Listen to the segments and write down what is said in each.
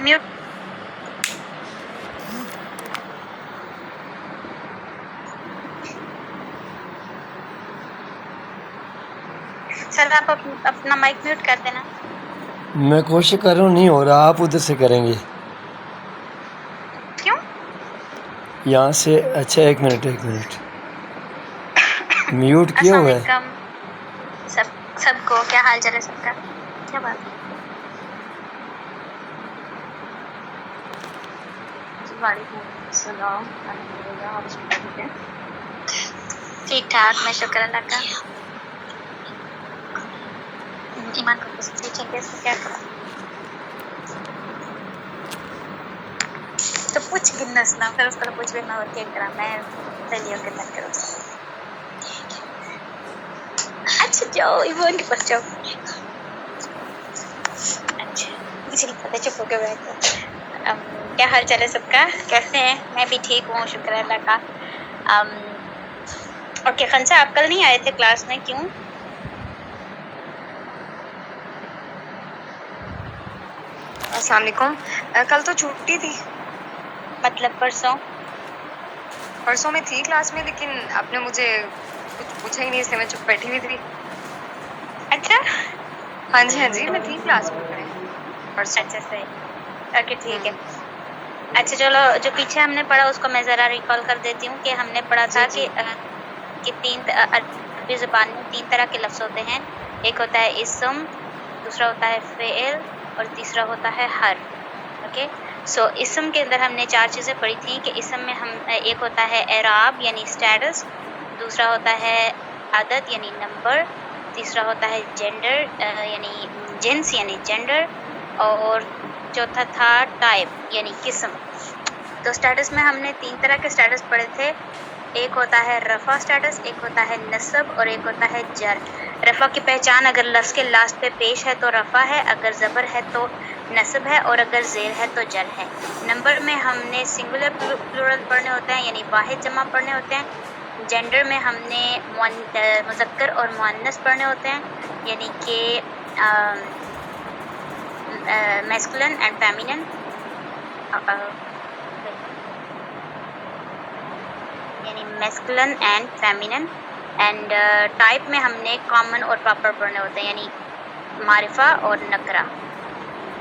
Mute. Sir आप अपना mic mute कर देना। मैं कोशिश कर रहा हूँ, नहीं हो रहा, आप उधर से करेंगे क्यों? यहाँ से। अच्छा एक मिनट म्यूट किया हुआ है। अस्सलाम सबको क्या हाल चाल है सबका? क्या बात? ठीक ठाक, मैं शुक्र अल्लाह का। ईमान को पूछेंगे इसको क्या करा तो पूछ गिनस ना, फिर उसको पूछ भी ना होती है करा मैं चलिए के तक करो। अच्छा जाओ इवन के पास जाओ। अच्छा मुझे नहीं पता, चुप हो के बैठ। क्या हाल चाल है सबका? कैसे हैं? मैं भी ठीक हूँ, शुक्र अल्लाह का। ओके खंसा, आप कल नहीं आए थे क्लास में, क्यों? अस्सलाम वालेकुम। कल तो छुट्टी थी। मतलब परसों में थी क्लास में, लेकिन आपने मुझे कुछ पूछा ही नहीं, इसलिए मैं चुप बैठी हुई थी। अच्छा हाँ जी मैं थी क्लास में परसों। अच्छा सही, ओके ठीक है। अच्छा चलो, जो पीछे हमने पढ़ा उसको मैं ज़रा रिकॉल कर देती हूँ कि हमने पढ़ा था कि अरबी ज़ुबान में 3 तरह के लफ्ज़ होते हैं। एक होता है इस्म, दूसरा होता है फ़ेल और तीसरा होता है हर। ओके सो इस्म के अंदर हमने 4 चीज़ें पढ़ी थी कि इस्म में हम एक होता है एराब यानी स्टेटस, दूसरा होता है आदत यानी नंबर, तीसरा होता है जेंडर यानी जिन्स यानी जेंडर, और चौथा था टाइप यानी किस्म। तो स्टेटस में हमने 3 तरह के स्टेटस पढ़े थे। एक होता है रफ़ा स्टेटस, एक होता है नस्ब और एक होता है जर। रफ़ा की पहचान अगर लफ्ज़ के लास्ट पे पेश है तो रफ़ा है, अगर ज़बर है तो नस्ब है और अगर ज़ेर है तो जर है। नंबर में हमने सिंगुलर प्लूरल पढ़ने होते हैं यानी वाहिद जमा पढ़ने होते हैं। जेंडर में हमने मुज़क्कर और मुअन्नस पढ़ने होते हैं यानी कि मैस्कुलिन एंड फेमिनिन। यानी masculine and feminine. And type में हमने कॉमन और प्रॉपर पढ़ने होते हैं यानी मारिफा और नकरा।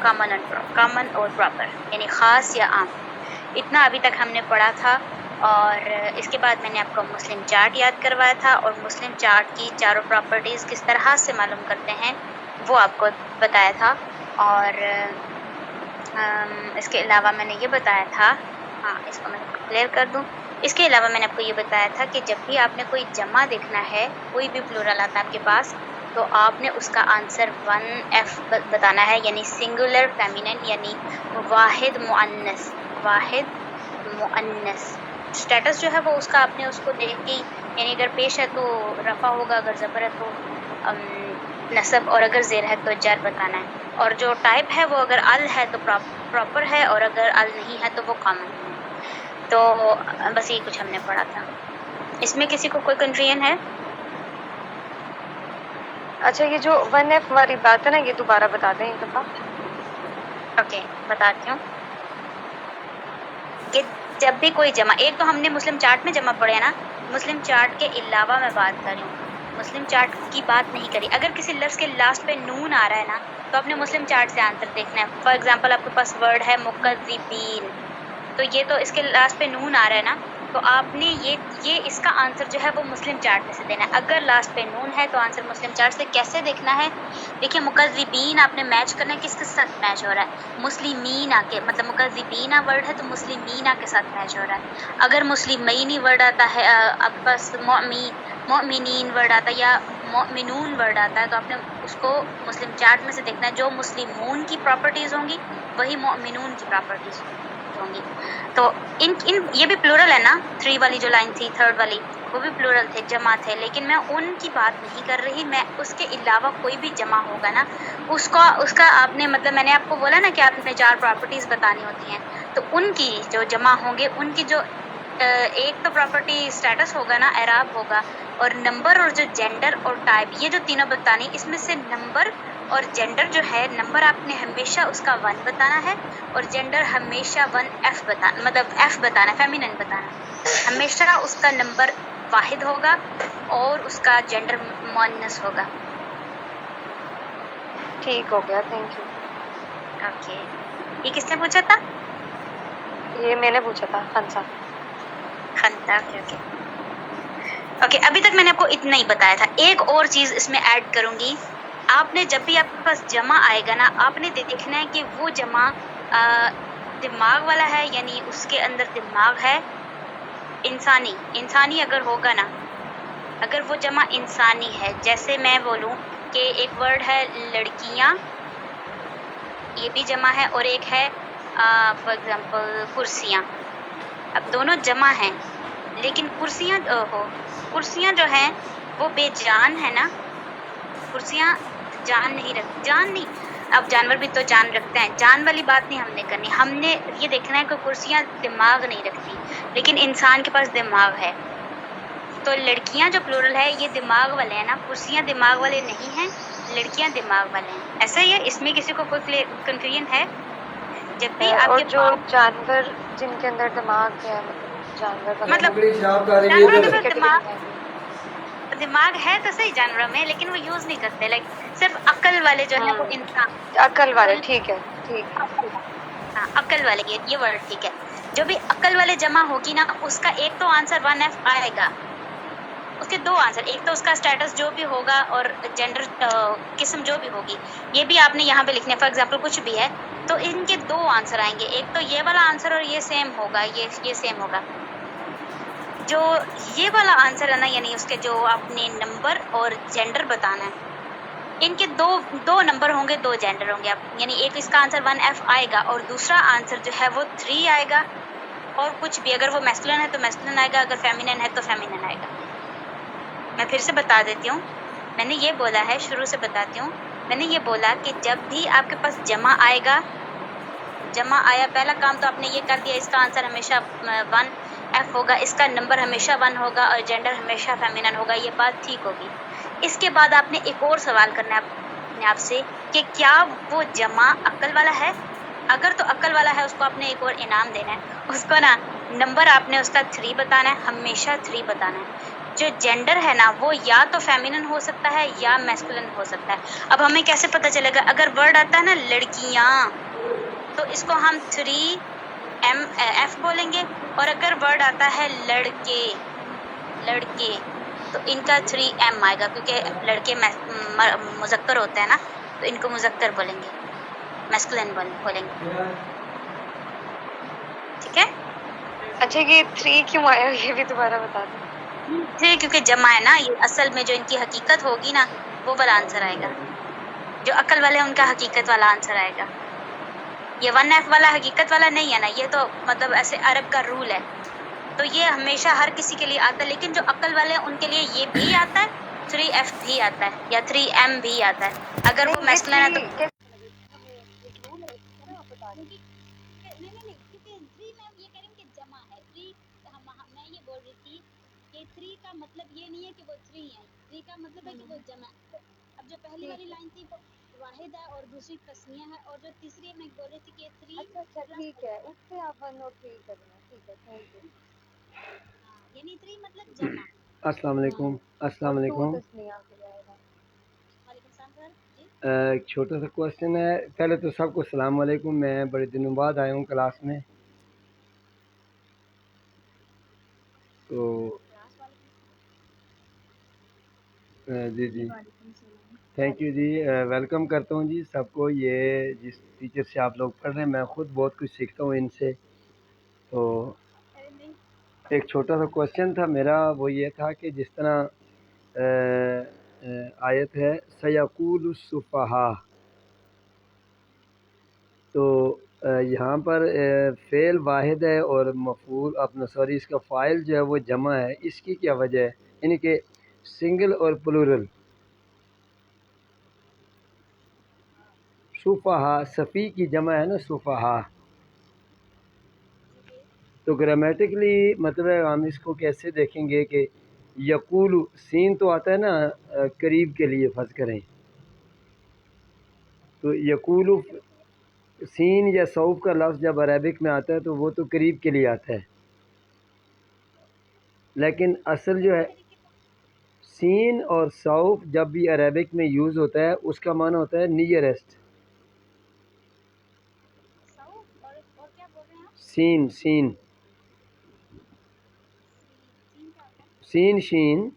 कॉमन और प्रॉपर यानी ख़ास या आम। इतना अभी तक हमने पढ़ा था। और इसके बाद मैंने आपको मुस्लिम चार्ट याद करवाया था और मुस्लिम चार्ट की चारों प्रॉपर्टीज़ किस तरह से मालूम करते हैं वो आपको बताया था। और इसके अलावा मैंने ये बताया था, हाँ इसको मैं क्लियर कर दूँ। इसके अलावा मैंने आपको ये बताया था कि जब भी आपने कोई जमा देखना है, कोई भी प्लूरल आता है आपके पास, तो आपने उसका आंसर 1F बताना है यानी सिंगुलर फेमिनिन यानी वाहिद मुअन्नस। स्टेटस जो है वो उसका आपने उसको देख के यानी अगर पेश है तो रफ़ा होगा, अगर ज़बर है तो नसब और अगर ज़ेर है तो जर बताना है। और जो टाइप है वो अगर अल है तो प्रॉपर है और अगर अल नहीं है तो वो कॉमन है। तो बस ये कुछ हमने पढ़ा था। इसमें किसी को कोई कन्फ्यूजन है? अच्छा ये जो 1F वाली बात है ना, ये दोबारा बता दें एक दफ़ा। ओके बताती हूँ कि जब भी कोई जमा, एक तो हमने मुस्लिम चार्ट में जमा पढ़े ना, मुस्लिम चार्ट के अलावा मैं बात कर रही हूँ, मुस्लिम चार्ट की बात नहीं करी। अगर किसी लफ्ज़ के लास्ट पे नून आ रहा है ना तो आपने मुस्लिम चार्ट से आंसर देखना है। फॉर एग्जांपल आपके पास वर्ड है मुकज़्ज़िबीन, तो ये तो इसके लास्ट पे नून आ रहा है ना, तो आपने ये इसका आंसर जो है वो मुस्लिम चार्ट में से देना है। अगर लास्ट पे नून है तो आंसर मुस्लिम चार्ट से कैसे देखना है? देखिए मुकज़्ज़िबीन आपने मैच करना है, किसके साथ मैच हो रहा है? मुस्लिमीन आके, मतलब मुकज़्ज़िबीना वर्ड है तो मुस्लिमीना के साथ मैच हो रहा है। अगर मुस्लिमीनी वर्ड आता है, आपके पास मोमिनीन वर्ड आता है या मोमिनून वर्ड आता है, तो आपने उसको मुस्लिम चार्ट में से देखना है। जो मुस्लिमून की प्रॉपर्टीज़ होंगी वही मोमिनून की प्रॉपर्टीज़ होंगी। तो इन ये भी प्लूरल है ना, 3 वाली जो लाइन थी, 3rd वाली, वो भी प्लूरल थे, जमा थे, लेकिन मैं उनकी बात नहीं कर रही। मैं उसके अलावा कोई भी जमा होगा ना उसका आपने, मतलब मैंने आपको बोला ना कि आपने 4 प्रॉपर्टीज़ बतानी होती हैं, तो उनकी जो जमा होंगे उनकी जो ایک تو پراپرٹی اسٹیٹس ہوگا نا، اعراب ہوگا، اور نمبر اور جو جینڈر اور ٹائپ، یہ جو تینوں بتانی، اس میں سے نمبر اور جینڈر جو ہے، نمبر آپ نے ہمیشہ اس کا 1 بتانا ہے، اور جینڈر ہمیشہ 1F بتانا، مطلب F بتانا ہے، فیمینن بتانا ہے، ہمیشہ اس کا نمبر واحد ہوگا اور اس کا جینڈر مؤنث ہوگا. ٹھیک ہو گیا، تھینک یو. اوکے، یہ کس نے پوچھا تھا؟ یہ میں نے پوچھا تھا، خنسا. خنتا. اوکے. اوکے، ابھی تک میں نے آپ کو اتنا ہی بتایا تھا. ایک اور چیز اس میں ایڈ کروں گی. آپ نے جب بھی آپ کے پاس جمع آئے گا نا، آپ نے دیکھنا ہے کہ وہ جمع دماغ والا ہے، یعنی اس کے اندر دماغ ہے. انسانی اگر ہوگا نا، اگر وہ جمع انسانی ہے، جیسے میں بولوں کہ ایک ورڈ ہے لڑکیاں، یہ بھی جمع ہے، اور ایک ہے فار ایگزامپل کرسیاں. اب دونوں جمع ہیں، لیکن کرسیاں جو ہیں وہ بے جان ہے نا. کرسیاں جان نہیں. اب جانور بھی تو جان رکھتے ہیں، جان والی بات نہیں ہم نے کرنی. ہم نے یہ دیکھنا ہے کہ کرسیاں دماغ نہیں رکھتی، لیکن انسان کے پاس دماغ ہے. تو لڑکیاں جو پلورل ہے، یہ دماغ والے ہیں نا، کرسیاں دماغ والے نہیں ہیں، لڑکیاں دماغ والے ہیں. ایسا ہی ہے، اس میں کسی کو کوئی کنفیوژن ہے؟ جب بھی آپ اور کے جو پاس جانور جن کے اندر دماغ ہے، مطلب جانور وغیرہ، مطلب انگلش آپ ڈالیں گے جانوروں کون کے ادھر. سی پاس کیٹیگری میں آئیں گے؟ دماغ ہے تو صحیح جانوروں میں، لیکن وہ یوز نہیں کرتے. لائک صرف عقل والے جو ہیں وہ انسان. عقل والے، ٹھیک ہے، ٹھیک ہے. ہاں، عقل والے، یہ ورڈ ٹھیک ہے. جو بھی عقل والے جمع ہوگی نا، اس کا ایک تو آنسر 1F آئے گا. اس کے 2 آنسر، ایک تو اس کا اسٹیٹس جو بھی ہوگا اور جینڈر قسم جو بھی ہوگی، یہ بھی آپ نے یہاں پہ لکھنا ہے. فار ایگزامپل کچھ بھی ہے تو ان کے 2 آنسر آئیں گے. ایک تو یہ والا آنسر اور یہ سیم ہوگا، یہ سیم ہوگا. جو یہ والا آنسر ہے نا، یعنی اس کے جو آپ نے نمبر اور جینڈر بتانا ہے، ان کے دو نمبر ہوں گے، 2 جینڈر ہوں گے. آپ یعنی ایک اس کا آنسر 1F آئے گا، اور دوسرا آنسر جو ہے وہ 3 آئے گا. اور کچھ بھی، اگر وہ میسکولن ہے تو میسکولن آئے گا، اگر فیمینن ہے تو فیمینن آئے گا. میں پھر سے بتا دیتی ہوں، میں نے یہ بولا ہے، شروع سے بتاتی ہوں. میں نے یہ بولا کہ جب بھی آپ کے پاس جمع آئے گا، جمع آیا، پہلا کام تو آپ نے یہ کر دیا، اس کا آنسر ہمیشہ 1F ہوگا، اس کا نمبر ہمیشہ 1 ہوگا، اور جینڈر ہمیشہ فیمینن ہوگا. یہ بات ٹھیک ہوگی. اس کے بعد آپ نے ایک اور سوال کرنا ہے اپنے آپ سے کہ کیا وہ جمع عقل والا ہے؟ اگر تو عقل والا ہے، اس کو آپ نے ایک اور انعام دینا ہے. اس کو نا نمبر آپ نے اس کا 3 بتانا ہے، ہمیشہ 3 بتانا ہے. جو جینڈر ہے نا، وہ یا تو فیمینن ہو سکتا ہے یا میسکولن ہو سکتا ہے. اب ہمیں کیسے پتہ چلے گا؟ اگر ورڈ آتا ہے نا لڑکیاں، تو اس کو ہم 3F بولیں گے. اور اگر ورڈ آتا ہے لڑکے تو ان کا 3M آئے گا، کیونکہ لڑکے مذکر ہوتے ہیں نا، تو ان کو مذکر بولیں گے، میسکولن بولیں گے. ٹھیک ہے؟ اچھا، یہ 3 کیوں آیا، یہ بھی دوبارہ بتا دیں. کیونکہ جمع ہے نا، یہ اصل میں جو ان کی حقیقت ہوگی نا، وہ والا آنسر آئے گا. جو عقل والے ہیں ان کا حقیقت والا آنسر آئے گا. یہ 1F والا حقیقت والا نہیں ہے نا، یہ تو مطلب ایسے عرب کا رول ہے. تو یہ ہمیشہ ہر کسی کے لیے آتا ہے، لیکن جو عقل والے ہیں ان کے لیے یہ بھی آتا ہے، 3F بھی آتا ہے، یا 3M بھی آتا ہے. اگر وہ نہیں، یہ میسکولن ہے تو 3 نہیں، کیونکہ 3 میں یہ کہہ رہی ہوں کہ جمع ہے. 3 میں یہ بول رہی تھی کہ 3 کا مطلب یہ نہیں ہے کہ وہ 3 ہے، 3 کا مطلب ہے کہ وہ جمع ہے. اب جو پہلی والی لائن تھی وہ واحد ہے، اور دوسری تسنیہ ہے، اور جو تیسری میں بول رہی تھی کہ 3 اچھا، ٹھیک ہے، اس سے آپ 1 اور 3 کرنا. ٹھیک ہے، تھینک یو. یعنی 3 مطلب جمع. السلام علیکم. اور السلام 2 علیکم. تسنیہ ہو جائے گا. وعلیکم السلام سر جی. ایک چھوٹا سا کوشچن ہے. پہلے تو سب کو السلام علیکم. میں بڑے دنوں بعد آیا ہوں کلاس میں، تو جی تھینک یو جی. ویلکم کرتا ہوں جی سب کو. یہ جس ٹیچر سے آپ لوگ پڑھ رہے ہیں، میں خود بہت کچھ سیکھتا ہوں ان سے. تو ایک چھوٹا سا کوشچن تھا میرا، وہ یہ تھا کہ جس طرح آیت ہے سیقول السفہاء، تو یہاں پر فعل واحد ہے اور مفعول اپنا سوری اس کا فاعل جو ہے وہ جمع ہے. اس کی کیا وجہ ہے؟ یعنی کہ سنگل اور پلورل. صفحا، صفی کی جمع ہے نا، صفحا. تو گرامیٹکلی مطلب ہے ہم اس کو کیسے دیکھیں گے کہ یقول سین تو آتا ہے نا قریب کے لیے فرض کریں، تو یقول سین یا صوف کا لفظ جب عربک میں آتا ہے تو وہ تو قریب کے لیے آتا ہے، لیکن اصل جو ہے سین اور صوف جب بھی عربک میں یوز ہوتا ہے اس کا معنی ہوتا ہے نیئرسٹ. اور کیا بول رہے ہیں آپ؟ سین سین سین کیا ہوتا ہے؟ سین شین.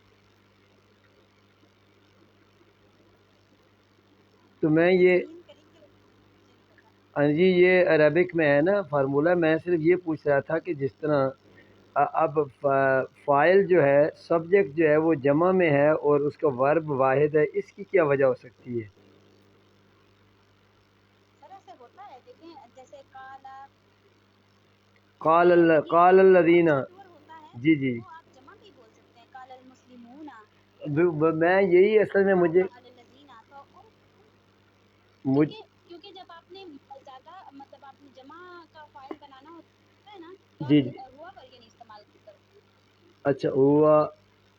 تو میں یہ سین قریب کے لوگ مجھے نہیں پتا. ہاں جی یہ عربک میں ہے نا فارمولہ. میں صرف یہ پوچھ رہا تھا کہ جس طرح اب فائل جو ہے سبجیکٹ جو ہے وہ جمع میں ہے اور اس کا ورب واحد ہے، اس کی کیا وجہ ہو سکتی ہے؟ سر ایسے ہوتا ہے، دیکھیں جیسے کالا قال یہ جو الذین. اچھا پلور ہوتا ہے جی جی وہ آپ جمع بھی بول سکتے ہیں، کال المسلمون، میں یہی اصل میں مجھے کال الذین. تو کیونکہ جب آپ نے زیادہ مطلب آپ نے جمع کا فائل بنانا ہوتا ہے نا تو جی آپ جی ہوا ورگے نہیں استعمال کرتے. اچھا ہوا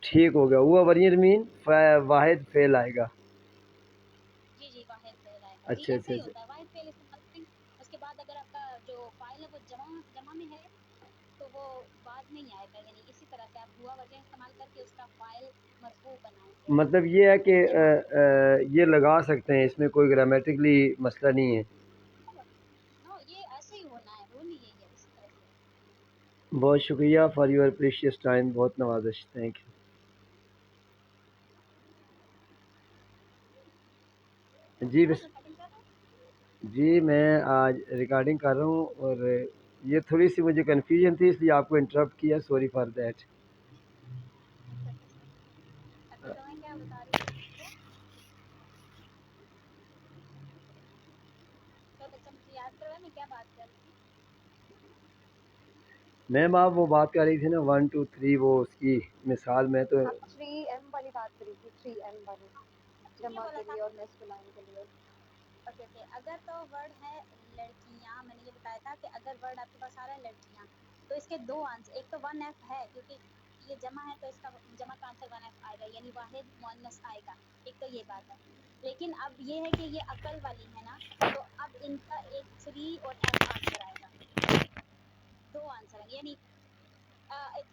ٹھیک ہو گیا. ہوا وریر مین واحد فعل آئے گا. جی واحد فعل آئے گا. جی اچھا ایسا اچھا ہی اچھا ہوتا ہے، واحد فعل استعمال کریں گے، اس کے بعد اگر آپ کا جو فائل ہے وہ جمع میں ہے تو وہ بعد میں ہی آئے گا. یعنی اسی طرح سے آپ ہوا ورگے استعمال کر کے اس کا فائل مرفوع بنائیں گے. مطلب یہ ہے کہ جمع یہ لگا سکتے ہیں، اس میں کوئی گرامیٹکلی مسئلہ نہیں ہے. نو یہ ایسے ہی ہونا ہے، رول ہی یہی ہے اسی طرح سے. بہت شکریہ فار یور پریشیس ٹائم. بہت نوازش. Thank you. جی کون بس ریکارڈنگ کر رہا ہے؟ جی میں آج ریکارڈنگ کر رہا ہوں اور یہ تھوڑی سی مجھے کنفیوژن تھی اس لیے آپ کو انٹرپٹ کیا. Sorry for that. اچھا سر. اچھا تو میں کیا بتا رہی تھی کو تو بچہ مجھے یاد کروا میں کیا بات کر رہی تھی. میم آپ وہ بات کر رہی تھی نا 1 2 3 وہ اس کی مثال میں تو. آپ 3M والی بات کری تھی، 3M والی کیا جمع بولا کے تھا؟ لیے اور نیکسٹ لائن کے لیے. اوکے اگر تو ورڈ ہے لڑکیاں، میں نے یہ بتایا تھا کہ اگر ورڈ آپ کے پاس آ رہا ہے لڑکیاں تو اس کے دو آنسر، ایک تو 1F ہے کیونکہ یہ جمع ہے تو اس کا جمع کا آنسر 1F آئے گا، یعنی واحد مؤنث آئے گا. ایک تو یہ بات ہے. لیکن اب یہ ہے کہ یہ عقل والی ہے نا، تو اب ان کا ایک 3 اور F آنسر آئے گا. دو آنسر ہیں، یعنی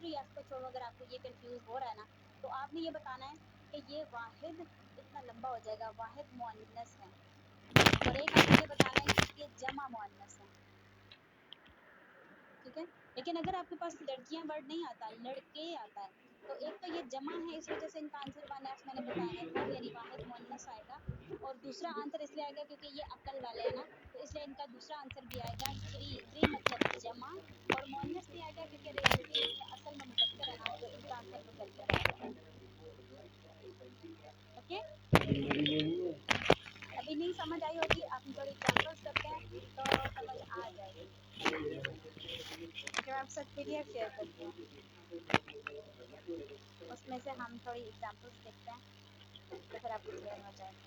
3F کو چھوڑو. اگر آپ کو یہ کنفیوز ہو رہا ہے نا تو آپ نے یہ بتانا ہے کہ یہ واحد اتنا لمبا ہو جائے گا، واحد مؤنث ہے، اور ایک آپ نے یہ بتانا ہے کہ یہ جمع مؤنث ہے. ٹھیک ہے. لیکن اگر آپ کے پاس لڑکیاں ورڈ نہیں آتا، لڑکے آتا ہے، تو ایک تو یہ جمع ہے اس وجہ سے ان کا آنسر 1F میں نے بتایا تھا، یعنی واحد مؤنث آئے گا. اور دوسرا آنسر اس لیے آئے گا کیونکہ یہ عقل والے ہیں نا، تو اس لیے ان کا دوسرا آنسر بھی آئے گا 3 مطلب جمع، اور مؤنث بھی آئے گا کیونکہ ریالٹی میں اصل میں مذکر ہے نا، تو ان کا آنسر مذکر آئے گا. اوکے. ابھی نہیں سمجھ آئی ہوگی، آپ تھوڑی ایگزامپلس کرتے ہیں تو سمجھ آ جائے گی. اوکے میں آپ کے ساتھ PDF شیئر کرتی ہوں، اس میں سے ہم تھوڑی ایگزامپلس دیکھتے ہیں تو پھر آپ کو کلیئر ہو جائے گا.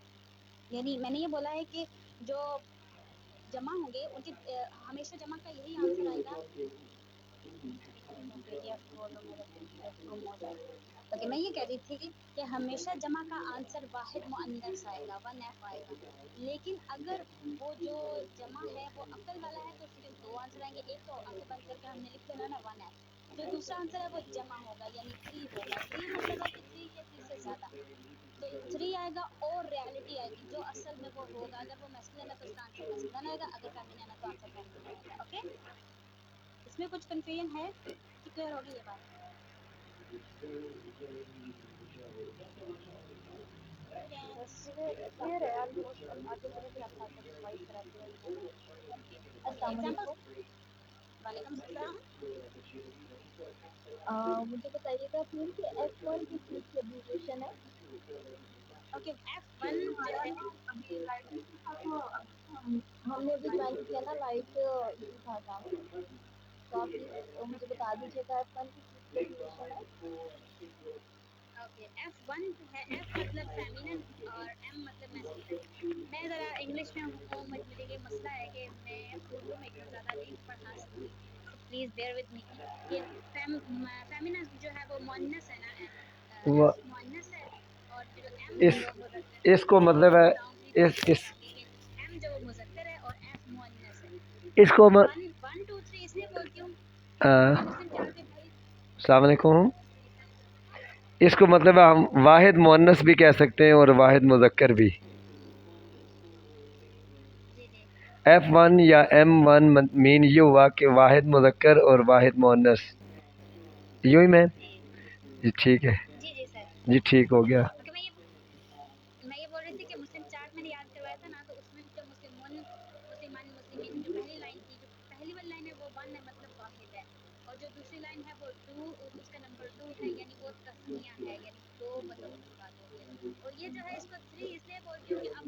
یعنی میں نے یہ بولا ہے کہ جو جمع ہوں گے ان کی ہمیشہ جمع کا یہی آنسر آئے گا. PDF کھولو میرے PDF گم ہو جائے. اوکے میں یہ کہہ رہی تھی کہ ہمیشہ جمع کا آنسر واحد مؤنث آئے گا، 1F آئے گا. لیکن اگر وہ جو جمع ہے وہ عقل والا ہے تو اس کے دو آنسر آئیں گے. ایک تو آنکھیں بند کر کے ہم نے لکھ دینا نا 1F. جو دوسرا آنسر ہے وہ جمع ہوگا، یعنی 3 ہوگا. 3 مطلب ہے کہ 3 یا 3 سے زیادہ، تو 3 آئے گا اور ریالٹی آئے گی جو اصل میں وہ ہوگا. اگر وہ میسکولین ہے تو اس کا آنسر میسکولین آئے گا، اگر فیمینین ہے تو آنسر فیمینین آئے گا. اوکے. اس میں کچھ کنفیوژن ہے کہ کلیئر ہوگی یہ بات؟ بس کلیئر ہے آلموسٹ. اب آگے چلے پھر آپ ساتھ ساتھ ریوائز کراتے رہیے. اوکے السلام ایگزامپل. علیکم. وعلیکم السلام. مجھے بتائیے گا پلیز کہ F1 کس چیز کی ابریویشن ہے؟ اوکے F1 جو ہے ہم نے ابھی جوائن کیا نا، لائٹ ایشو تھا کام، تو آپ پلیز مجھے بتا دیجیے گا F1 کس چیز کی ابریویشن ہے. اوکے F1 جو ہے، F مطلب فیمینن اور M مطلب میسکولن. میں ذرا انگلش میں ہوں، مجھے یہ مسئلہ ہے کہ میں اردو میں اتنا زیادہ نہیں پڑھا سکتی. Please bear with me. ये फेमिना जो है वो मुअन्नस है ना, वो एफ मुअन्नस है, और जो एम है इस वो मुज़क्कर है। इसको तो मतलब मैं है बताऊंगी तो इस कि एम जो मुज़क्कर है और एफ मुअन्नस है। इसको म, 1 1 2 3 इसलिए बोलती हूँ आ, क्योंकि मुस्लिम चार्ट पे भाई। अस्सलाम वालेकुम। इसको मतलब हम वाहिद मुअन्नस भी कह सकते हैं और वाहिद मुज़क्कर भी। जी जी F1 या M1 मीन ये हुआ कि वाहिद मुज़क्कर और वाहिद मुअन्नस, यूँ ही मैं। जी जी ठीक है, जी जी सर। जी ठीक हो गया। ओके, मैं ये बोल रही थी कि मुस्लिम चार्ट मैंने याद करवाया था ना, तो उसमें जो मुस्लिमुन मुस्लिमान मुस्लिमीन जो पहली लाइन थी, जो पहली वाली लाइन है वो 1 है, मतलब वाहिद है, और जो दूसरी लाइन है वो 2, उसका नंबर 2 है, यानी वो तस्निया है, यानी 2 मतलब की बात होती है। और ये जो है इसको 3 इसलिए बोलती हूँ कि अब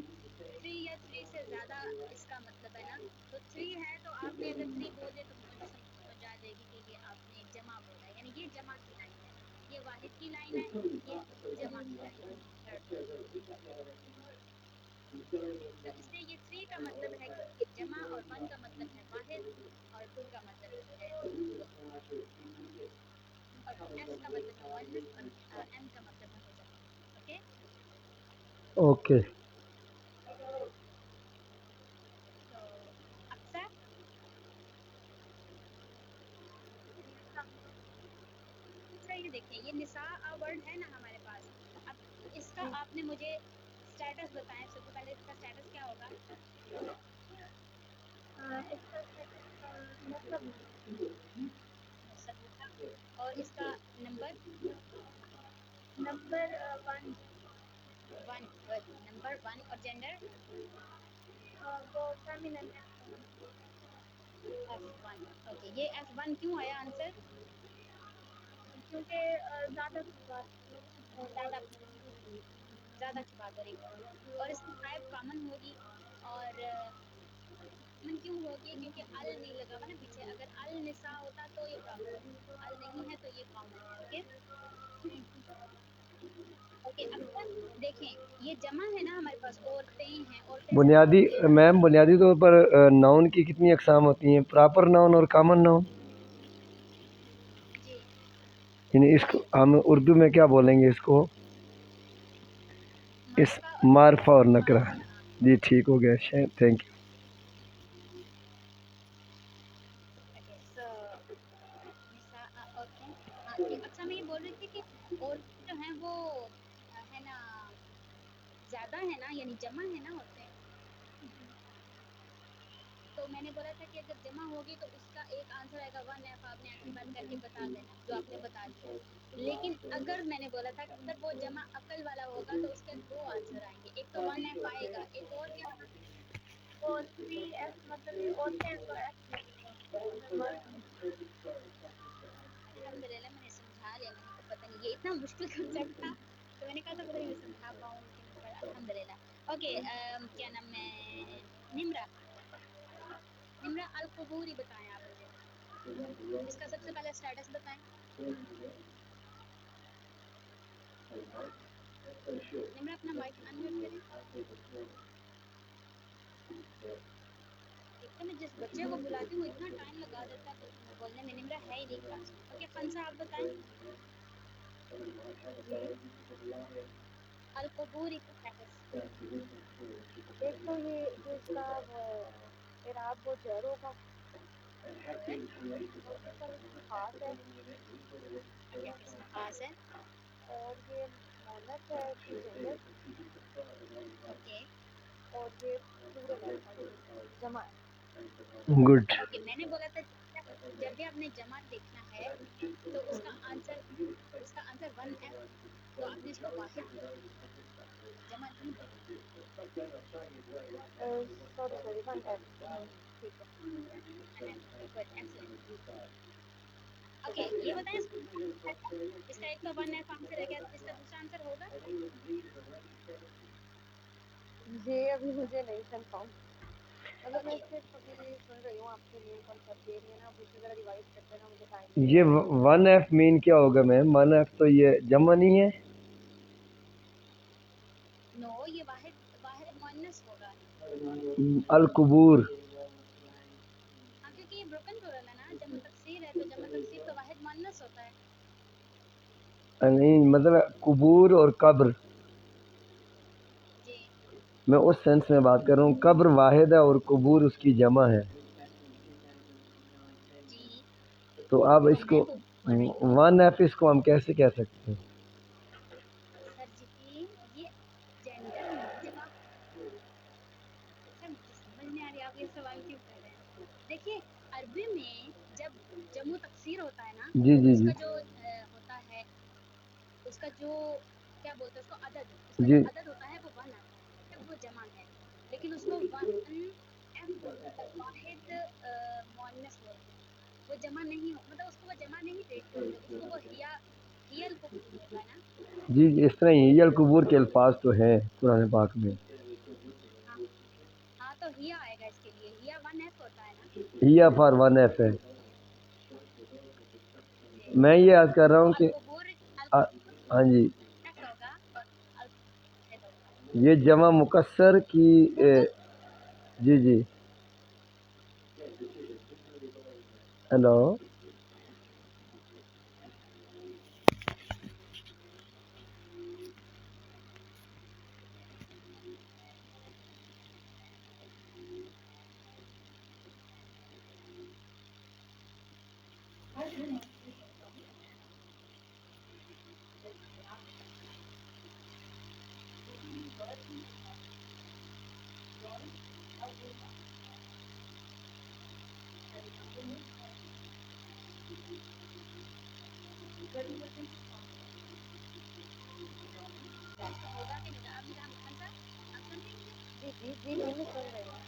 3 या 3 से ज़्यादा इसका मतलब है ना, तो 3 है तो आपने अगर 3 बोल दिया तो मुझे समझ आ जाएगी कि ये आपने जमा बोला है, यानी ये जमा की लाइन है, ये वाहिद की लाइन है, ये जमा की लाइन है, थर्ड वाली। तो इसलिए ये 3 का मतलब है कि जमा, और 1 का मतलब है वाहिद, और 2 का मतलब है, और एफ का मतलब है मुअन्नस, और एम का मतलब है मुज़क्कर। ओके, ओके तो अक्सर अच्छा, ये देखिए ये निसा वर्ड है ना हमारे पास। अब इसका आपने मुझे स्टेटस बताएं, सबसे पहले इसका स्टेटस क्या होगा? इसका मतलब नसब होगा। और इसका नंबर नंबर 1 1, गुड, नंबर 1। और जेंडर वो फेमिनिन है, F1। ओके, ये F1 क्यों आया आंसर? क्योंकि ज़्यादा बात ज़्यादा ज़्यादा अच्छी बात हो रही है, और इसमें फाइव कॉमन होगी, और कॉमन क्यों होगी? क्योंकि अल नहीं लगा हुआ ना पीछे, अगर अल निसा होता तो ये प्रॉब्लम होती, अल नहीं है तो ये कॉमन है। ओके ओके, अब तक देखें ये जमा है ना हमारे पास, औरतें हैं, औरतें जमा बुनियादी होती है ना। मैम बुनियादी तौर पर नाउन की कितनी अकसाम होती हैं? प्रॉपर नाउन और कॉमन नाउन। जी, यानी इसको हम उर्दू में क्या बोलेंगे इसको? इस मार्फा और नकरा, मारफा और नकरा। मार्फा। जी ठीक हो गया, थैंक यू। ओके, सो निसा औरतें। हाँ, ये अच्छा मैं ये बोल रही थी कि औरतें जो हैं वो है ना, ज्यादा है ना, यानी जमा है ना औरतें। तो मैंने बोला था कि अगर जमा होगी तो उसका एक आंसर आएगा 1F, आपने ऐसी बात करके बता देना जो आपने बता दिया। लेकिन अगर मैंने बोला था कि अगर वो जमा अकल वाला होगा तो उसके 2 आंसर आएंगे, एक तो 1F आएगा, एक और क्या था? वो 3 एफ मतलब ये होते हैं तो एफ अल्हम्दुलिल्लाह मैंने समझा लिया, मैंने कहा पता नहीं ये इतना मुश्किल कंसेप्ट था, तो मैंने कहा था पता नहीं मैं समझा पाऊंगी, पर अल्हम्दुलिल्लाह। ओके, क्या नाम है, निम्रा। निम्रा अल कुबूरी बताएं आप मुझे, इसका सबसे पहले स्टेटस बताएं। निम्रा अपना माइक अनम्यूट करें। एक तो मैं जिस बच्चे को बुलाती हूँ वो इतना टाइम लगा देता है बोलने में, निम्रा है ही नहीं क्लास में। ओके, फंसा आप बताएं अल कुबूरी का स्टेटस। एक तो ये जो इसका वो इराब वो जर होगा, ओके और इसका इसमें खास है, ओके, इसमें खास है। और ये मोनस है इसकी जेंडर, ओके और ये प्लूरल है जमा है। गुड। ओके, मैंने बोला था जब भी आपने जमा देखना है तो उसका आंसर 1F, तो आपने इसको वाहिद बोलना है, जमा नहीं बोलना। सॉरी सॉरी 1 एफ, ठीक है। 1F, good, excellent. ओके, ये बताएं इसका एक तो 1F आंसर है, क्या इसका दूसरा आंसर होगा? ये अभी मुझे नहीं कंफर्म, मतलब मैं ओके, सिर्फ अभी सुन रही हूँ आपसे न्यू कॉन्सेप्ट, ये नहीं है ना, अभी से ज़रा रिवाइज करते हैं ना, मुझे टाइम नहीं ये है। 1F मीन क्या होगा मैम? 1F तो ये जमा नहीं है। नो, ये वाहिद वाहिद मुअन्नस होगा। अल कुबूर। हाँ, क्योंकि ये ब्रोकन प्लूरल है ना, जमा तकसीर نہیں مطلب قبور اور قبر، جی میں اس سینس میں بات کر رہا ہوں، قبر واحد ہے اور قبور اس کی جمع ہے، جی تو اب تو اس میں کو تو بول رہی ہوں ون ایف اس کو ہم کیسے کہہ سکتے ہیں؟ سر جی یہ جینڈر نہیں، جب آپ سر مجھے سمجھ نہیں آ رہی آپ یہ سوال کیوں کر رہے ہیں. دیکھیے عربی میں جب جمع و تکسیر ہوتا ہے نا جی تو جی اس جی کا جو ہوتا ہے، اس کا جو کیا بولتے ہیں اس کو عدد، اس کا جو جی عدد ہوتا ہے وہ ون آتا ہے، تب وہ جمع ہے. لیکن اس کو ون ایف واحد مؤنث بولتے ہیں، وہ جمع نہیں ہو، مطلب اس کو وہ جمع نہیں دیکھتے ہوتے، اس کو وہ ہی القبور ہوتا ہے نا. جی جی اس طرح ہی القبور کے الفاظ تو ہیں قرآن پاک میں. ہاں ہاں تو ہیا آئے گا اس کے لیے، ہیا ون ایف ہوتا ہے نا. ہیا فار ون ایف ہے. جی میں یہ عرض کر رہا تو ہوں کہ القبور ہاں جی ایف ہوگا اور الواحد ہوگا. یہ جمع مکسر کی تو جب جی جی ہیلو ہوگا کہ نہیں ہوگا آپ مجھے ہمسا آپ سن رہی مجھے؟ جی جی جی جی میں سن رہی ہوں.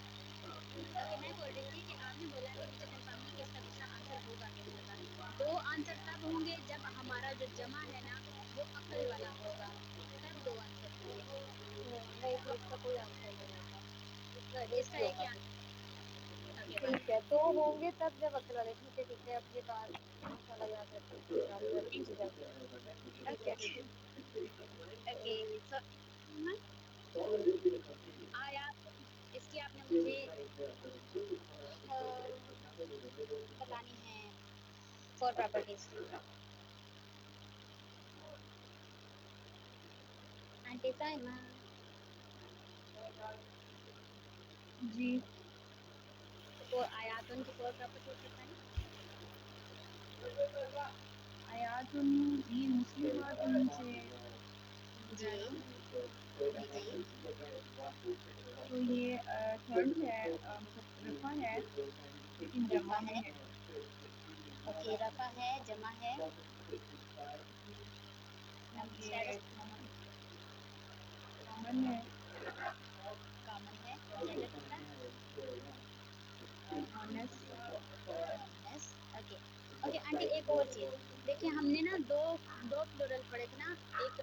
اوکے میں بول رہی تھی کہ آپ نے بولا کہ مجھے کنفرم نہیں کہ اس کا دوسرا آنسر ہوگا کہ نہیں ہوگا. دو آنسر تب ہوں گے جب ہمارا جو جمع ہے نا وہ عقل والا ہوگا، تب دو آنسر ہوں گے. نہیں پھر اس کا کوئی آنسر نہیں ہوگا، اس کا اس ایک کا ہی ایک ہی ہوگا. آنسر. اوکے ٹھیک ہے دو ہوں گے تب جب عقل والے. ٹھیک ہے ٹھیک ہے اب یہ بات انشاءاللہ یاد رکھیں گے اس بات پہ ٹھیک ہے. ٹھیک ہے. اوکے سو آیا اس کی آپ نے مجھے بتانی ہے فور پراپرٹیز. آنٹی سائمہ جی وہ آیات ان کی فور پراپرٹیز بتائیں. آیات جی مسلمات سے جی وغیرہ. جی جی تو یہ تھرڈ ہے، مطلب رفع ہے لیکن رفع جمع ہے. میں ہے. اوکے رفع ہے جمع ہے. یہ اسٹیٹس کامن ہے. کامن ہے. جینڈر کتنا ہے؟ مونس. مؤنث. اوکے اوکے آنٹی ایک اور چیز دیکھیے، ہم نے نا دو دو پلورل پڑھے تھے نا. ایک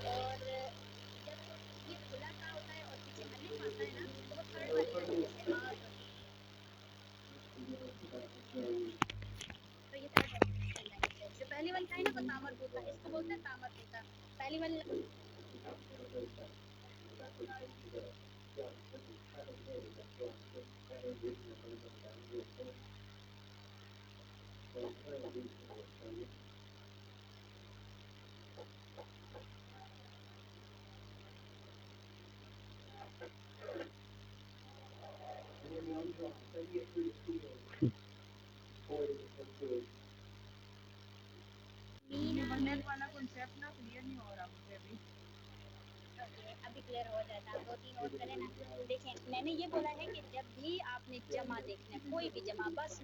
اور جب یہ کھلا تا ہوتا ہے اور پیچھے الف آتا ہے نا تو وہ تھرڈ والی آتی ہے، جیسے آتن. تو یہ تھرڈ لینگویج ہے. جو پہلی والی تھا نا وہ تامر ہوتا، اس کو بولتے ہیں تامر ہوتا. پہلی والی یہ مینا ون ایف مینا والا کنسیپٹ نا کلیئر نہیں ہو رہا مجھے ابھی. اوکے ابھی کلیئر ہو جاتا ہے. آپ دو تین اور کریں نا. دیکھیں میں نے یہ بولا ہے کہ جب بھی آپ نے جمع دیکھنا ہے، کوئی بھی جمع، بس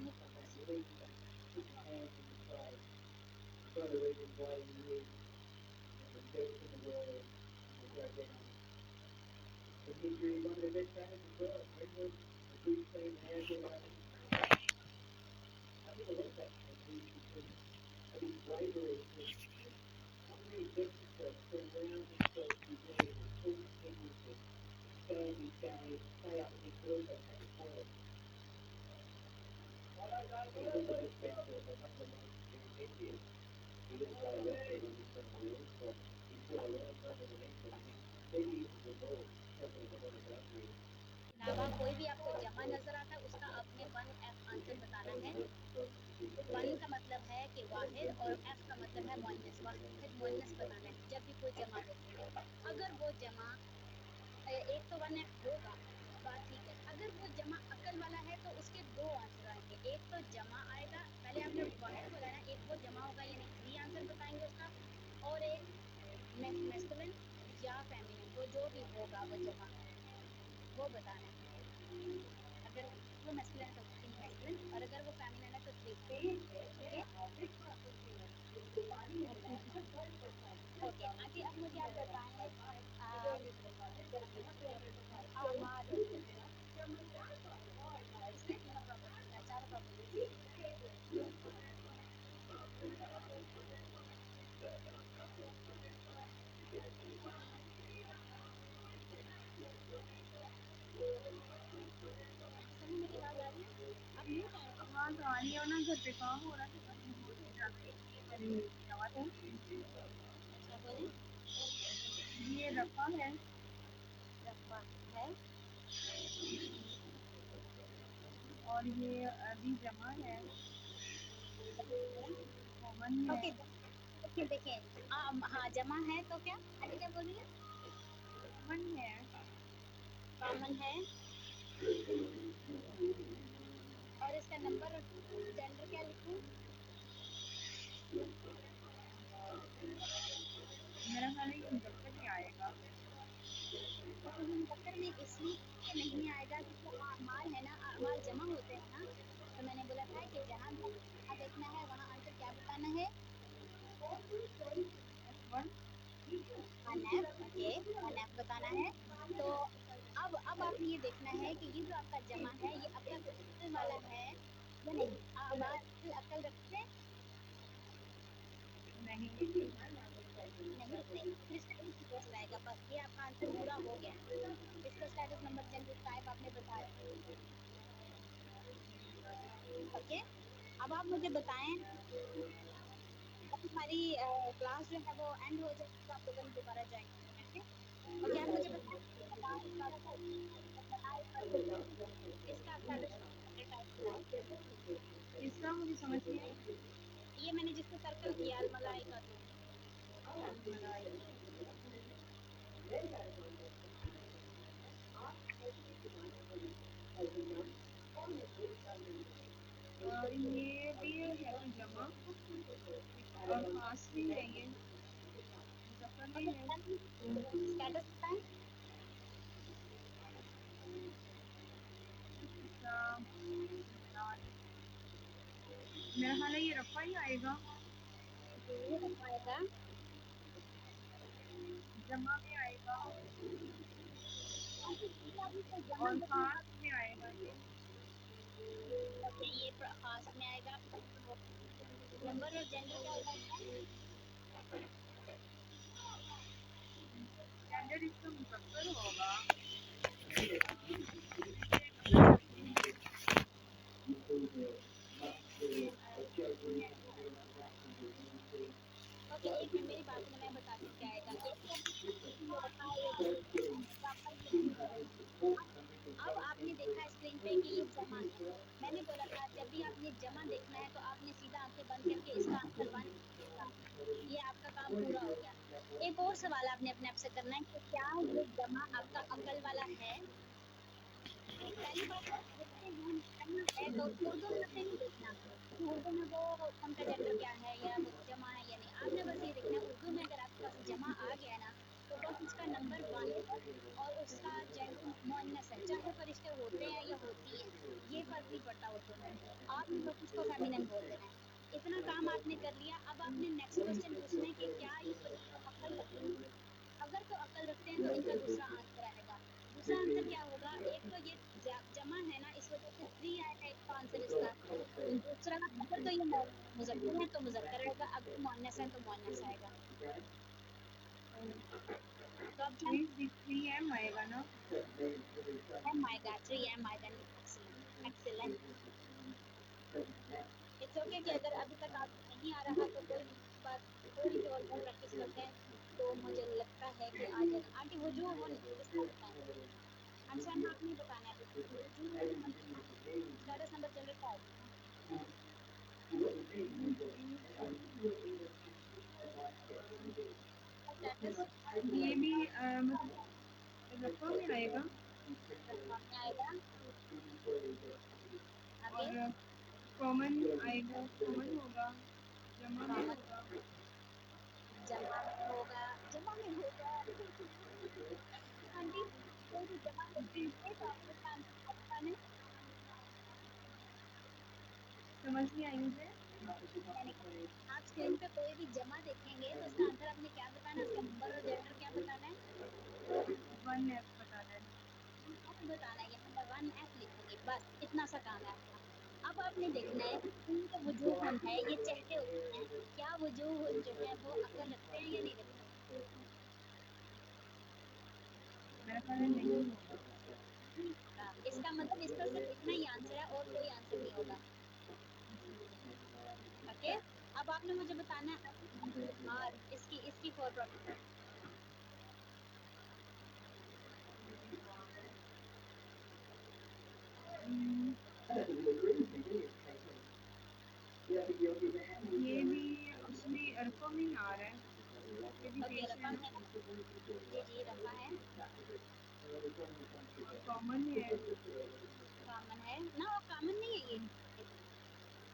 अलावा कोई भी आपको जमा नजर आता है उसका आपने 1F आंसर बताना है। 1 का मतलब है कि वाहिद और F का मतलब है मुअन्नस। वाहिद मुअन्नस बताना है जब भी कोई जमा देखेंगे। अगर वो जमा एक तो 1F होगा, बात ठीक है। अगर वो जमा अकल वाला है तो उसके दो आंसर आएंगे। एक तो जमा आएगा, पहले आपने वाहिद बोला ना, एक वो जमा होगा यानी 3 आंसर बताएंगे उसका, और एक मैस्कुलिन या फेमिनिन, वो जो भी होगा वो जमा वो बताना है। अगर वो मैस्कुलिन है तो 3 मैस्कुलिन, और अगर वो फेमिनिन है तो 3 फेमिनिन। ओके ओके, आगे अब मुझे आप बताएं आमाद इसमें तीनों प्रॉपर्टीज है, चारों प्रॉपर्टीज। समझ मेरी आवाज आ रही है? आप म्यूट है? हाँ तो आ रही है ना, घर पे काम हो रहा था बस मैं हो जाती इसलिए मैंने किया हुआ था। अच्छा बोले। ये रफा है रफा है और ये अभी जमा है, कॉमन है। ओके। देखिए देखिए, हाँ जमा है तो क्या आगे क्या बोल रही है? कॉमन है। कॉमन है और इसका नंबर और जेंडर क्या लिखूं? मेरा ख्याल है ये मुजफ्फर ही आएगा। तो ये मुकद्दर में इसलिए नहीं आएगा क्योंकि आमाल है ना, आमाल जमा होते हैं ना। तो मैंने बोला था कि जहाँ भी जहाँ देखना है वहाँ आंसर क्या बताना है? F1 अनएफ। ओके, अनएफ बताना है। तो अब आपने ये देखना है कि ये जो आपका जमा है ये अकल वाला है या नहीं। आमाल अकल रखते हैं? नहीं। नहीं रखते। फिर इसका एक ही आंसर आएगा, बस ये आपका आंसर पूरा हो गया। इसका स्टेटस नंबर जेंडर टाइप आपने बताया। ओके, अब आप मुझे बताएं, जब हमारी क्लास जो है वो एंड हो जाएगी तो आप लोगों ने दोबारा ज्वाइन करना है। ओके, आप मुझे बताएं इसका स्टेटस नंबर टाइप बताएं। इसका मुझे समझ नहीं आई। ये मैंने जिसको सर्कल किया अलमलाई का तो मलाई। ये भी है तो जमा और खास भी है, ये मुजफ्फर भी ओके, है। स्टेटस बताएं। इसका मेरा ख्याल है ये रफा ही आएगा। ये आएगा। जमा में आएगा जमा और देखने खास में आएगा ये। ओके, ये खास में आएगा। नंबर और जेंडर क्या होगा इसका? जेंडर इसका मुजफ्फर होगा। ओके, एक मिनट मेरी बात सुनो, मैं बताती हूँ क्या आएगा। एक तो ये रखा है, ये एग्जाम्पल ये नहीं करेंगे। अब आपने देखा स्क्रीन पे कि ये जमा है। मैंने बोला था जब भी आपने जमा देखना है तो आपने सीधा आंखें बंद करके इसका आंसर वन, ये आपका काम पूरा हो गया। एक और सवाल आपने अपने आप से करना है कि क्या ये जमा आपका अकल वाला है? पहली बात है देखते हैं जमा है तो उर्दू में आपने नहीं देखना कि उर्दू में वो उनका जेंडर क्या है या वो जमा है या नहीं। आपने बस ये देखना है उर्दू में अगर आपके पास जमा आ गया ना तो बस उसका नंबर 1 है और उसका जेंडर मुअन्नस है, चाहे फरिश्ते होते हैं या होती हैं, ये फर्क नहीं पड़ता उर्दू में। आपने बस उसको फेमिनिन बोल देना है। इतना काम आपने कर लिया। अब आपने नेक्स्ट क्वेश्चन पूछना है कि क्या ये फरिश्ते अकल रखते हैं? अगर तो अकल रखते हैं तो इनका दूसरा आंसर आएगा। दूसरा आंसर क्या होगा? एक तो ये जमा है ना, इस वजह से 3 आएगा एक तो आंसर इसका। दूसरा अगर तो ये मुज़क्कर है तो मुज़क्कर आएगा, अगर मुअन्नस है तो मुअन्नस आएगा। तो अब क्या 3M आएगा ना? एम आएगा, 3M आएगा। Excellent, excellent. इट्स ओके कि अगर अभी तक आपको नहीं आ रहा तो कोई बात, थोड़ी सी और प्रैक्टिस करते हैं तो मुझे लगता है कि आ जाएगा। आंटी वजूह इसका बताएं। अनशन आप नहीं बताना है, वजूह मतलब स्टेटस नंबर चल रहा है। स्टेटस ये भी मतलब रफ़ा में आएगा में आएगा। आगे और कॉमन आएगा, कॉमन होगा, जमा में कॉमन होगा। जमा में होगा। आंटी कोई भी जमा देखेंगे तो आपको इसका आंसर क्या बताना है? समझ नहीं आई मुझे। यानी कि आप स्क्रीन पे कोई भी जमा देखेंगे तो उसका आंसर आपने क्या बताना है? उसका नंबर और जेंडर क्या बताना है? 1F बताना है। आप बताना है, यहाँ पर 1F लिखेंगे, बस इतना सा काम है आपका। अब आपने देखना है इन जो वजूहन है ये चेहरे होते हैं, क्या वजूहन जो है वो अकल रखते हैं या नहीं रखते? मेरा ख्याल है नहीं होगा। इसका मतलब इसका सिर्फ इतना ही आंसर है और कोई आंसर नहीं होगा। ओके, अब आपने मुझे बताना है और इसकी इसकी फोर प्रॉपर्टी। हम्म, ये भी उसमें अरफा में ही आ रहा है, ये भी ओके पेश रफा है ना। है ना? जी जी रफा है, और कॉमन है। कॉमन है ना, वो कॉमन नहीं है ये।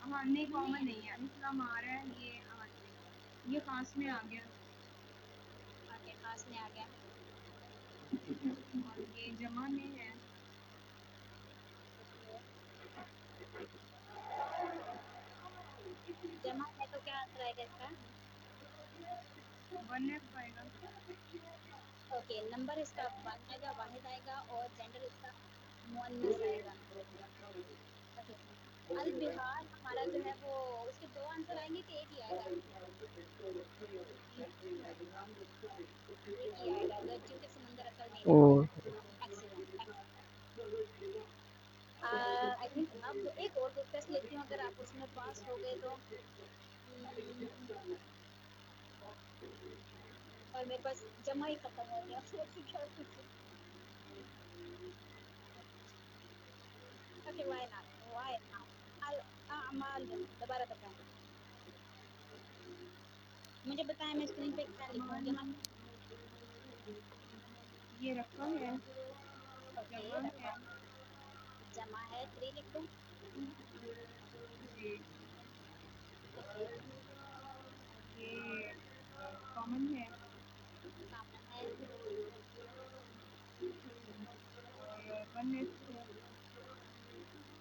हाँ नहीं, कॉमन नहीं कॉमन है, नहीं है, इस्लाम आ रहा है ये। हाँ जी, ये खास में आ गया। ओके खास में आ गया। और ये जमा में है। जमा है तो क्या आंसर आएगा इसका? 1F आएगा। ओके नंबर इसका 1 आएगा, वाहिद आएगा और जेंडर इसका मुअन्नस आएगा। ओके अल बिहार हमारा जो है वो उसके दो आंसर आएंगे कि एक ही आएगा? एक ही आएगा, गर्जियों के समंदर अकल नहीं और रखते। एक्सीलेंट। आई थिंक अब एक और टेस्ट लेती हूँ, अगर आप उसमें पास हो गए तो। और मेरे पास जमा ही खत्म हो गया फिर क्या पूछूं? ओके व्हाई नॉट अल अमाल दोबारा बताएं। मुझे बताएं मैं स्क्रीन पे क्या लिखूं कमान, यहाँ? ये रफा है, ओके जमा है। रफा जमा है, 3 लिख दूं? जी। ओके और ये कॉमन है। कॉमन है। और 1F है।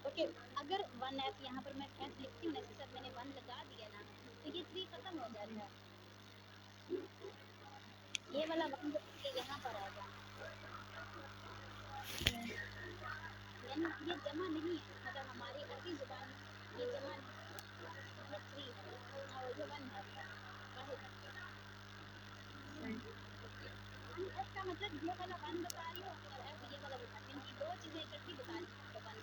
ओके अगर 1F यहाँ पर मैं F लिखती हूँ ना, इसके साथ मैंने 1 लगा दिया ना तो ये 3 खत्म हो जाता है। ये वाला 1 ये यहाँ पर आएगा, यानी ये जमा नहीं है, मतलब हमारी अरबी जुबान में ये जमा नहीं है, ये 3 है और ये 1 है वाहिद। सही। एफ का मतलब ये वाला 1 बता रही हूँ और एफ ये वाला बता रही हूँ, यानी कि दो चीजें इकट्ठी बता रही हूँ आपको 1।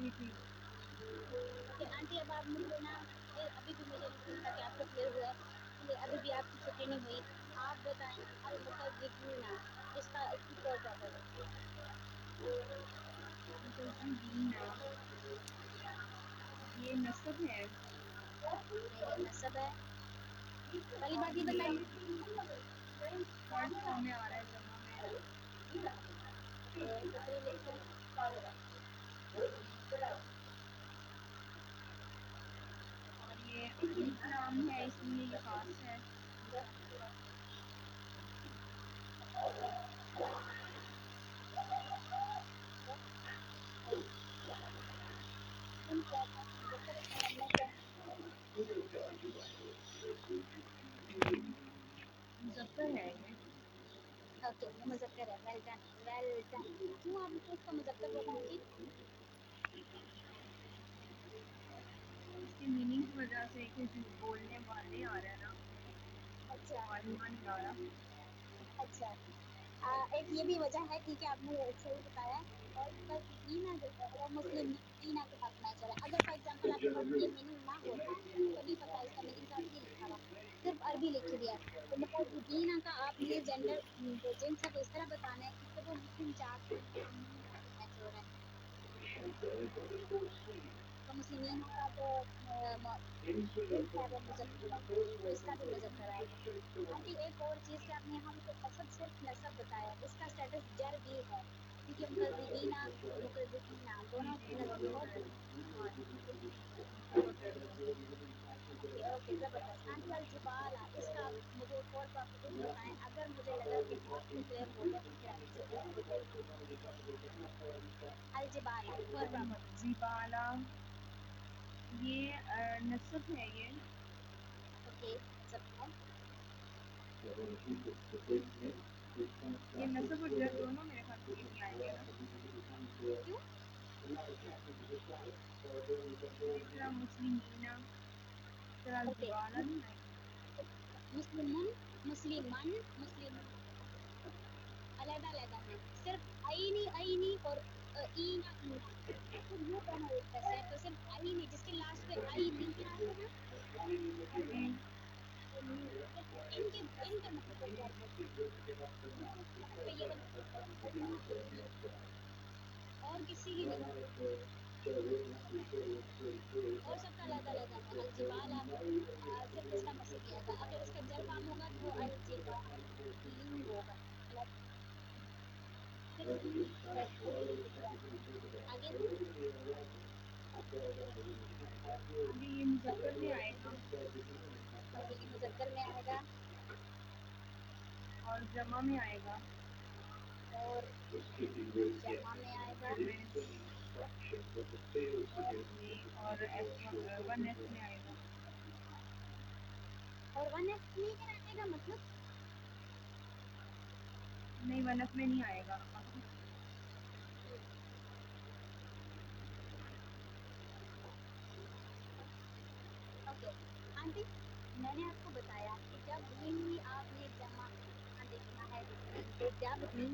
जी ठीक। ओके आंटी अब आप मुझे ना, अभी भी मुझे नहीं लगता कि आपको क्लियर हुआ है, इसलिए अभी भी आपकी छुट्टी नहीं हुई। आप बताएं अल मुतज़्ज़िबीना, इसकी फोर प्रॉपर्टी। मुतज़्ज़िबीना, ये नस्ब है। ये नसब है। पहली बात ये ये बताइए। थर्ड फॉर्म में आ रहा है, जमा में। ओके तो 3 लिखते हैं। और ये अलिफ लाम है, इसलिए ये खास है। मुज़क्कर है, वेल डन, वेल डन। क्यों आपने इसको मुज़क्कर बोला आंटी? इसके मीनिंग की वजह से कि जो बोलने वाले आ रहा है ना, अच्छा, वालिमा नहीं आ रहा। अच्छा। एक ये भी वजह है, ठीक है, आपने सही बताया। और इसका दीना जो है वो मुस्लिम दीना के साथ मैच हो रहा है। अगर फॉर एग्जांपल आपके पास ये मीनिंग ना होता, आपको नहीं पता इसका मीनिंग साथ नहीं लिखा हुआ, सिर्फ अरबी लिखी हुई है, तो मतलब दीना का आपने जेंडर जो जेंट्स है वो इस तरह बताना है कि वो मुस्लिम चार्ट में मैच हो रहा है। तो मुस्लिमीन का जो जिन्स है वो मुज़क्कर है, तो इसका भी मुज़क्कर आएगा। आंटी एक और चीज़ कि आपने यहाँ मुझे नसब, सिर्फ नसब बताया, इसका स्टेटस जर भी है, क्योंकि मुकज़्ज़िबीना मुकज़्ज़िबीना जी दोनों जी, मतलब दोनों बहुत। कर हाँ जी, सब कर दोनों। ओके ओके, ज़बरदस्त। आंटी अल जिबाला, इसका आप मुझे एक और प्रॉपर्टीज बताएं, अगर मुझे लगा कि आप क्लियर हो गया तो फिर आप मुझसे क्लियर हो जाएगी। अल जिबाला फॉर प्रॉपर्टीज। जिबाला, ये नसब है ये। ओके, सब है। ये नसब और जर दोनों मेरे ख्याल से ये नहीं आएंगे ना। क्यों? जिस तरह मुस्लिमीना, इस तरह ओके, जिबाला नहीं आएंगे। मुस्लिमुन, मुस्लिमन, मुस्लिम अलग-अलग हैं। सिर्फ अईनी अईनी और ईना ईना, सिर्फ ये दोनों एक जैसे हैं। तो सिर्फ अईनी जिसके लास्ट पे आई नी आए ना, जी सिर्फ इनके मतलब को क्या बोलते हैं? लास्ट पे ये वाला अईनी ईनी, और किसी की नहीं। और सबका अलग-अलग है। अलजिबाला सिर्फ इसका नस्ब ही आएगा। अगर इसका जर काम होगा तो वो अलजिबाली होगा। अलग आगे अभी ये मुजक्कर में आएगा ओके, ये मुज़क्कर में आएगा और जमा में आएगा। और जमा में आएगा जी, और वन एस में आएगा। और वन एफ में आएगा मतलब। नहीं, वन एफ में नहीं आएगा। ओके आंटी, मैंने आपको बताया कि जब भी आपने जमा देखना है, तो जब भी